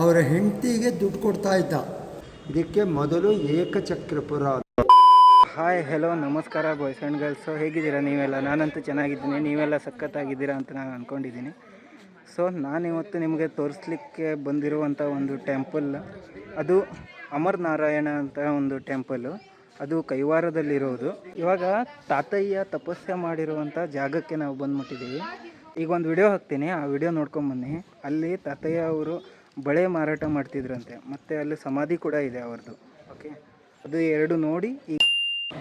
ಅವರ ಹೆಂಡತಿಗೆ ದುಡ್ಡು ಕೊಡ್ತಾ ಇದ್ದ. ಇದಕ್ಕೆ ಮೊದಲು ಏಕಚಕ್ರಪುರ. ಹಾಯ್ ಹೆಲೋ ನಮಸ್ಕಾರ ಬಾಯ್ಸ್ ಆ್ಯಂಡ್ ಗರ್ಲ್ಸು, ಹೇಗಿದ್ದೀರಾ ನೀವೆಲ್ಲ? ನಾನಂತೂ ಚೆನ್ನಾಗಿದ್ದೀನಿ, ನೀವೆಲ್ಲ ಸಖತ್ತಾಗಿದ್ದೀರಾ ಅಂತ ನಾನು ಅಂದ್ಕೊಂಡಿದ್ದೀನಿ. ಸೊ ನಾನಿವತ್ತು ನಿಮಗೆ ತೋರಿಸ್ಲಿಕ್ಕೆ ಬಂದಿರುವಂಥ ಒಂದು ಟೆಂಪಲ್, ಅದು ಅಮರನಾರಾಯಣ ಅಂತ ಒಂದು ಟೆಂಪಲ್ಲು. ಅದು ಕೈವಾರದಲ್ಲಿರೋದು. ಇವಾಗ ತಾತಯ್ಯ ತಪಸ್ಸೆ ಮಾಡಿರುವಂಥ ಜಾಗಕ್ಕೆ ನಾವು ಬಂದುಬಿಟ್ಟಿದ್ದೀವಿ. ಈಗ ಒಂದು ವಿಡಿಯೋ ಹಾಕ್ತೀನಿ, ಆ ವಿಡಿಯೋ ನೋಡ್ಕೊಂಬನ್ನಿ. ಅಲ್ಲಿ ತಾತಯ್ಯ ಅವರು ಬಳೆ ಮಾರಾಟ ಮಾಡ್ತಿದ್ರಂತೆ, ಮತ್ತು ಅಲ್ಲಿ ಸಮಾಧಿ ಕೂಡ ಇದೆ ಅವ್ರದ್ದು. ಓಕೆ, ಅದು ಎರಡು ನೋಡಿ ಈಗ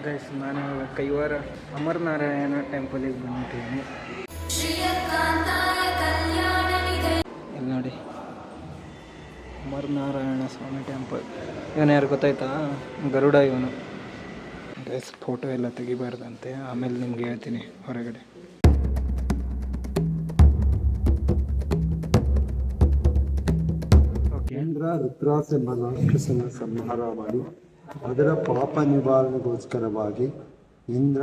ಗೈಸ್ ನಾನು ಕೈವಾರ ಅಮರನಾರಾಯಣ ಟೆಂಪಲಿಗೆ ಬಂದ್ಬಿಟ್ಟಿದ್ದೀನಿ. ಇಲ್ಲಿ ನೋಡಿ, ಅಮರನಾರಾಯಣ ಸ್ವಾಮಿ ಟೆಂಪಲ್. ಇವನು ಯಾರು ಗೊತ್ತಾಯ್ತಾ? ಗರುಡ ಇವನು. ಗೈಸ್ ಫೋಟೋ ಎಲ್ಲ ತೆಗಿಬಾರ್ದಂತೆ, ಆಮೇಲೆ ನಿಮ್ಗೆ ಹೇಳ್ತೀನಿ ಹೊರಗಡೆ. ಇಂದ್ರ ರುದ್ರಾಸ ಎಂಬ ರಾಕ್ಷಸನ ಸಂಹಾರ ಮಾಡಿ ಅದರ ಪಾಪ ನಿವಾರಣೆಗೋಸ್ಕರವಾಗಿ ಇಂದ್ರ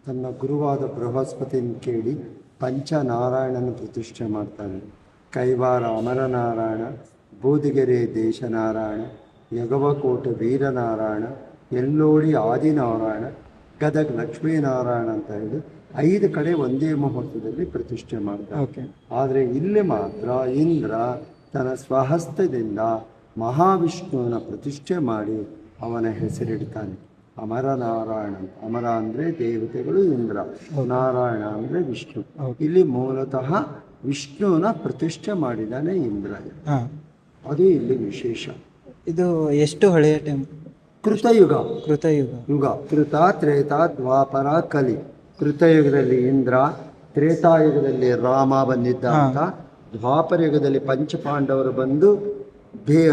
ತನ್ನ ಗುರುವಾದ ಬೃಹಸ್ಪತಿಯನ್ನು ಕೇಳಿ ಪಂಚನಾರಾಯಣನ ಪ್ರತಿಷ್ಠೆ ಮಾಡ್ತಾನೆ. ಕೈವಾರ ಅಮರನಾರಾಯಣ, ಬೂದಿಗೆರೆ ದೇಶನಾರಾಯಣ, ಯಗವಕೋಟೆ ವೀರನಾರಾಯಣ, ಎಲ್ಲೋಡಿ ಆದಿನಾರಾಯಣ, ಗದಗ ಲಕ್ಷ್ಮೀನಾರಾಯಣ ಅಂತ ಹೇಳಿ 5 ಕಡೆ ಒಂದೇ ಮುಹೂರ್ತದಲ್ಲಿ ಪ್ರತಿಷ್ಠೆ ಮಾಡ್ತಾರೆ. ಆದರೆ ಇಲ್ಲಿ ಮಾತ್ರ ಇಂದ್ರ ತನ್ನ ಸ್ವಹಸ್ತದಿಂದ ಮಹಾವಿಷ್ಣುವಿನ ಪ್ರತಿಷ್ಠೆ ಮಾಡಿ ಅವನ ಹೆಸರಿಡ್ತಾನೆ ಅಮರನಾರಾಯಣ. ಅಮರ ಅಂದರೆ ದೇವತೆಗಳು, ಇಂದ್ರ, ನಾರಾಯಣ ಅಂದರೆ ವಿಷ್ಣು. ಇಲ್ಲಿ ಮೂಲತಃ ವಿಷ್ಣುವಿನ ಪ್ರತಿಷ್ಠೆ ಮಾಡಿದ್ದಾನೆ ಇಂದ್ರ. ಅದು ಇಲ್ಲಿ ವಿಶೇಷ. ಇದು ಎಷ್ಟು ಹಳೆಯ ಟೆಂಪಲ್? ಕೃತಯುಗ. ಯುಗ. ಕೃತ, ತ್ರೇತ, ದ್ವಾಪರ, ಕಲಿ. ಕೃತಯುಗದಲ್ಲಿ ಇಂದ್ರ, ತ್ರೇತಾಯುಗದಲ್ಲಿ ರಾಮ ಬಂದಿದ್ದ ಅಂತ, ದ್ವಾಪರ ಯುಗದಲ್ಲಿ ಪಂಚಪಾಂಡವರು ಬಂದು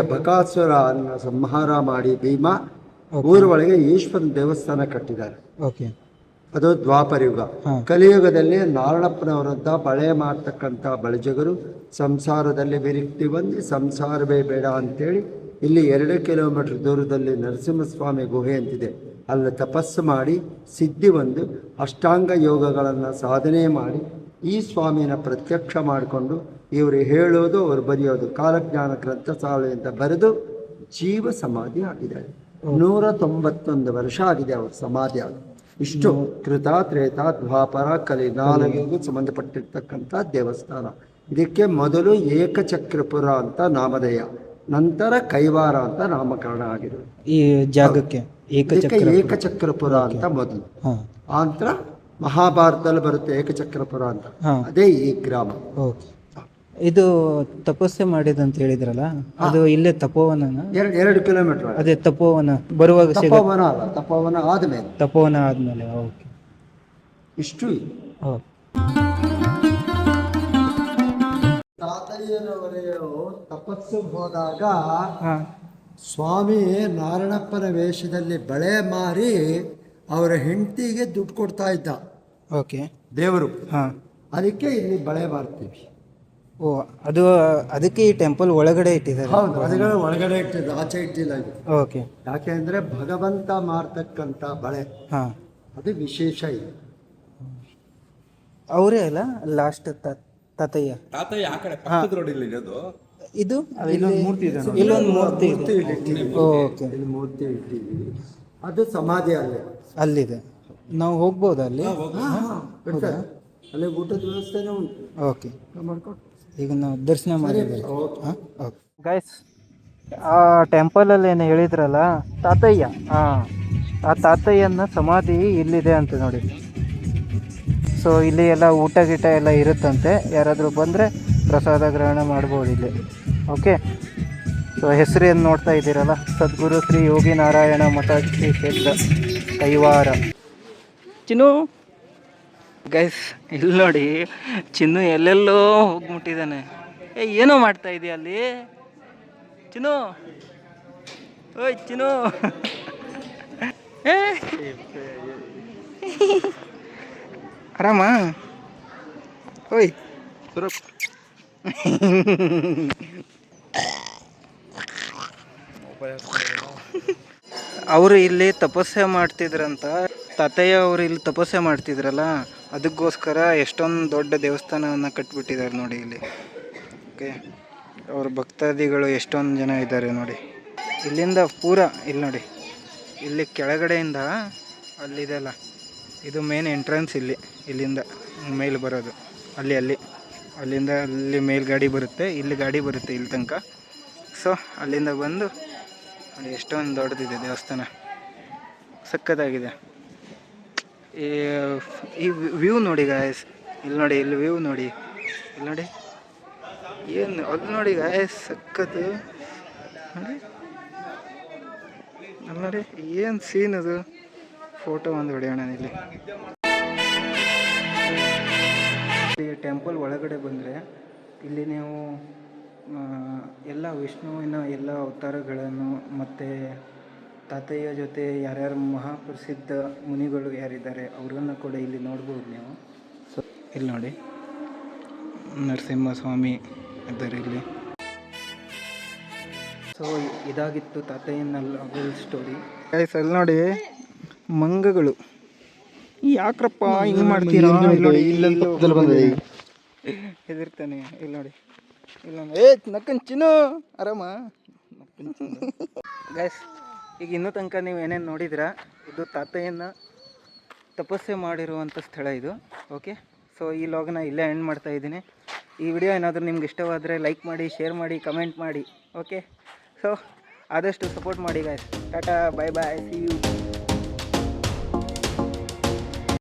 ಬಕಾಸುರ ಅನ್ನ ಸಂಹಾರ ಮಾಡಿ ಭೀಮ ಊರೊಳಗೆ ಈಶ್ವರನ ದೇವಸ್ಥಾನ ಕಟ್ಟಿದ್ದಾರೆ. ಅದು ದ್ವಾಪರ ಯುಗ. ಕಲಿಯುಗದಲ್ಲಿ ನಾರಣಪ್ಪನವರಂತ ಬಳೆ ಮಾಡ್ತಕ್ಕಂಥ ಬಳಿಜಗರು ಸಂಸಾರದಲ್ಲಿ ವಿರಕ್ತಿ ಬಂದು ಸಂಸಾರವೇ ಬೇಡ ಅಂತೇಳಿ ಇಲ್ಲಿ 2 ಕಿಲೋಮೀಟರ್ ದೂರದಲ್ಲಿ ನರಸಿಂಹಸ್ವಾಮಿ ಗುಹೆ ಅಂತಿದೆ, ಅಲ್ಲಿ ತಪಸ್ಸು ಮಾಡಿ ಸಿದ್ಧಿ ಬಂದು ಅಷ್ಟಾಂಗ ಯೋಗಗಳನ್ನು ಸಾಧನೆ ಮಾಡಿ ಈ ಸ್ವಾಮಿನ ಪ್ರತ್ಯಕ್ಷ ಮಾಡಿಕೊಂಡು ಇವರು ಹೇಳೋದು ಅವರು ಬರೆಯೋದು ಕಾಲಜ್ಞಾನ ಗ್ರಂಥಸಾಲೆ ಅಂತ ಬರೆದು ಜೀವ ಸಮಾಧಿ ಆಗಿದ್ದಾರೆ. 191 ವರ್ಷ ಆಗಿದೆ ಅವ್ರ ಸಮಾಧಿ ಆಗಿ. ಇಷ್ಟು ಕೃತ, ತ್ರೇತ, ದ್ವಾಪರ, ಕಲಿ 4ಗೂ ಸಂಬಂಧಪಟ್ಟಿರ್ತಕ್ಕಂಥ ದೇವಸ್ಥಾನ. ಇದಕ್ಕೆ ಮೊದಲು ಏಕಚಕ್ರಪುರ ಅಂತ ನಾಮಧೇಯ, ನಂತರ ಕೈವಾರ ಅಂತ ನಾಮಕರಣ ಆಗಿದೆ. ಈ ಜಾಗಕ್ಕೆ ಏಕಚಕ್ರಪುರ ಅಂತ ಮೊದಲು. ಆಂತರ ಮಹಾಭಾರತದಲ್ಲಿ ಬರುತ್ತೆ ಏಕಚಕ್ರಪುರ ಅಂತ, ಅದೇ ಈ ಗ್ರಾಮ. ಇದು ತಪಸ್ಸೆ ಮಾಡಿದಂತ ಹೇಳಿದ್ರಲ್ಲ, ಅದು ಇಲ್ಲೇ ತಪೋವನ? 2 ಕಿಲೋಮೀಟರ್. ಅದೇ ತಪೋವನ ಬರುವಾಗ ತಪೋವನ ಅಲ್ಲ, ತಪೋವನ ಆದ್ಮೇಲೆ. ತಪೋವನ ಆದ್ಮೇಲೆ. ಓಕೆ, ಇಷ್ಟು. ತಾತಯ್ಯನವರೆಯರು ತಪಸ್ಸು ಹೋದಾಗ ಸ್ವಾಮಿ ನಾರಣಪ್ಪನ ವೇಷದಲ್ಲಿ ಬಳೆ ಮಾರಿ ಅವರ ಹೆಂಡತಿಗೆ ದುಡ್ಡು ಕೊಡ್ತಾ ಇದ್ದ. ಓಕೆ, ದೇವರು. ಅದಕ್ಕೆ ಇಲ್ಲಿ ಬಳೆ ಮಾರ್ತೀವಿ. ಓ, ಅದು ಅದಕ್ಕೆ ಈ ಟೆಂಪಲ್ ಒಳಗಡೆ ಇಟ್ಟಿದ್ದಾರೆ? ಹೌದು, ಅದಗಳ ಒಳಗಡೆ ಇಟ್ಟಿದ್ದು, ಆಚೆ ಇಟ್ಟಿಲ್ಲ ಇದು. ಓಕೆ. ಯಾಕೆ ಅಂದ್ರೆ ಭಗವಂತ ಮಾರ್ತಕ್ಕಂಥ ಬಳೆ, ಅದು ವಿಶೇಷ ಇದೆ. ಅವರೇ ಅಲ್ಲ ಲಾಸ್ಟ್ ತಾತಯ್ಯ ಆ ಕಡೆ ಪಕ್ಕದ ರೋಡ್ ಇಲ್ಲಿ ಇರೋದು. ಇದು ಇಲ್ಲೊಂದು ಮೂರ್ತಿ ಇದೆ, ಇಲ್ಲೊಂದು ಮೂರ್ತಿ ಓಕೆ, ಇಲ್ಲಿ ಮೂರ್ತಿ ಇಟ್ಟಿದ್ದೀವಿ. ಅದು ಸಮಾಧಿ ಅಲ್ಲಿದೆ. ನಾವು ಹೋಗ್ಬೋದು ಅಲ್ಲಿ? ಅಲ್ಲಿ ಊಟದ ವ್ಯವಸ್ಥೆನೂ ಉಂಟು. ಓಕೆ, ಮಾಡ್ಕೊಂಡು ಈಗ ನಾವು ದರ್ಶನ ಮಾಡಿದ್ದೀವಿ. ಗೈಸ್, ಆ ಟೆಂಪಲಲ್ಲಿ ಏನು ಹೇಳಿದ್ರಲ್ಲ ತಾತಯ್ಯ, ಆ ತಾತಯ್ಯನ ಸಮಾಧಿ ಇಲ್ಲಿದೆ ಅಂತ ನೋಡಿ. ಸೊ ಇಲ್ಲಿ ಎಲ್ಲ ಊಟ ಗೀಟ ಎಲ್ಲ ಇರುತ್ತಂತೆ, ಯಾರಾದರೂ ಬಂದರೆ ಪ್ರಸಾದ ಗ್ರಹಣ ಮಾಡ್ಬೋದು ಇಲ್ಲಿ. ಓಕೆ, ಸೊ ಹೆಸರೇನು ನೋಡ್ತಾ ಇದ್ದೀರಲ್ಲ, ಸದ್ಗುರು ಶ್ರೀ ಯೋಗಿ ನಾರಾಯಣ ಮಠ ಶ್ರೀ ಕ್ಷೇತ್ರ ಕೈವಾರ. ಚಿನ್ನು ಗೈಸ್, ಇಲ್ಲಿ ನೋಡಿ, ಚಿನ್ನು ಎಲ್ಲೆಲ್ಲೋ ಹೋಗ್ಬಿಟ್ಟಿದ್ದಾನೆ. ಏನೋ ಮಾಡ್ತಾ ಇದೆಯಾ ಅಲ್ಲಿ ಚಿನ್ನು? ಓಯ್ ಚಿನ್ನು, ಆರಾಮ? ಓಯ್ ಅವರು ಇಲ್ಲಿ ತಪಸ್ಸೆ ಮಾಡ್ತಿದ್ರಂತ. ತಾತಯ್ಯ ಅವರು ಇಲ್ಲಿ ತಪಸ್ಸೆ ಮಾಡ್ತಿದ್ರಲ್ಲ, ಅದಕ್ಕೋಸ್ಕರ ಎಷ್ಟೊಂದು ದೊಡ್ಡ ದೇವಸ್ಥಾನವನ್ನು ಕಟ್ಟಿಬಿಟ್ಟಿದ್ದಾರೆ ನೋಡಿ ಇಲ್ಲಿ. ಓಕೆ, ಅವ್ರ ಭಕ್ತಾದಿಗಳು ಎಷ್ಟೊಂದು ಜನ ಇದ್ದಾರೆ ನೋಡಿ. ಇಲ್ಲಿಂದ ಪೂರ ಇಲ್ಲಿ ನೋಡಿ, ಇಲ್ಲಿ ಕೆಳಗಡೆಯಿಂದ ಅಲ್ಲಿದೆಲ್ಲ ಇದು ಮೇನ್ ಎಂಟ್ರೆನ್ಸ್. ಇಲ್ಲಿಂದ ಮೇಲೆ ಬರೋದು ಅಲ್ಲಿಂದ ಅಲ್ಲಿ ಮೇಲ್ ಗಾಡಿ ಬರುತ್ತೆ, ಇಲ್ಲಿ ಗಾಡಿ ಬರುತ್ತೆ ಇಲ್ಲಿ ತನಕ. ಸೊ ಅಲ್ಲಿಂದ ಬಂದು ನೋಡಿ ಎಷ್ಟೊಂದು ದೊಡ್ಡದಿದೆ ದೇವಸ್ಥಾನ, ಸಕ್ಕತ್ತಾಗಿದೆ. ಈ ವ್ಯೂ ನೋಡಿ ಗಾಯಸ್, ಇಲ್ಲಿ ನೋಡಿ, ಇಲ್ಲಿ ವ್ಯೂ ನೋಡಿ, ಇಲ್ಲಿ ನೋಡಿ ಏನು ಅದು ನೋಡಿ ಗಾಯಸ್, ಸಕ್ಕತ್ತು ನೋಡಿ. ಅಲ್ಲಿ ನೋಡಿ ಏನು ಸೀನ್ ಅದು. ಫೋಟೋ ಒಂದು ಹೊಡೆಯೋಣ ಇಲ್ಲಿ. ಟೆಂಪಲ್ ಒಳಗಡೆ ಬಂದರೆ ಇಲ್ಲಿ ನೀವು ಎಲ್ಲ ವಿಷ್ಣುವಿನ ಎಲ್ಲ ಅವತಾರಗಳನ್ನು ಮತ್ತು ತಾತಯ್ಯ ಜೊತೆ ಯಾರ್ಯಾರು ಮಹಾಪ್ರಸಿದ್ಧ ಮುನಿಗಳು ಯಾರಿದ್ದಾರೆ ಅವರನ್ನು ಕೂಡ ಇಲ್ಲಿ ನೋಡ್ಬೋದು ನೀವು. ಸೊ ಇಲ್ಲಿ ನೋಡಿ ನರಸಿಂಹಸ್ವಾಮಿ ಇದ್ದಾರೆ ಇಲ್ಲಿ. ಸೊ ಇದಾಗಿತ್ತು ತಾತಯ್ಯನ ಲವ್ ಸ್ಟೋರಿ. ಅಲ್ಲಿ ನೋಡಿ ಮಂಗಗಳು, ಯಾಕ್ರಪ್ಪ ಹಿಂಗೆ ಮಾಡ್ತೀರಾ? ಹೆದರ್ತಾನೆ. ಇಲ್ಲಿ ನೋಡಿ, ನಕ್ಕನ್ ಚಿನ್ನು ಆರಾಮ ಗೈಸ್. ಈಗ ಇನ್ನೂ ತನಕ ನೀವು ಏನೇನು ನೋಡಿದಿರಾ, ಇದು ತಾತಯ್ಯನ ತಪಸ್ಸೆ ಮಾಡಿರುವಂಥ ಸ್ಥಳ ಇದು. ಓಕೆ, ಸೊ ಈ ಲಾಗ್ನ ಇಲ್ಲೇ ಎಂಡ್ ಮಾಡ್ತಾ ಇದ್ದೀನಿ. ಈ ವಿಡಿಯೋ ಏನಾದರೂ ನಿಮ್ಗೆ ಇಷ್ಟವಾದರೆ ಲೈಕ್ ಮಾಡಿ, ಶೇರ್ ಮಾಡಿ, ಕಮೆಂಟ್ ಮಾಡಿ. ಓಕೆ, ಸೊ ಆದಷ್ಟು ಸಪೋರ್ಟ್ ಮಾಡಿ ಗಾಯ್ಸ್. ಟಾಟಾ, ಬಾಯ್ ಬಾಯ್, ಸಿ ಯು.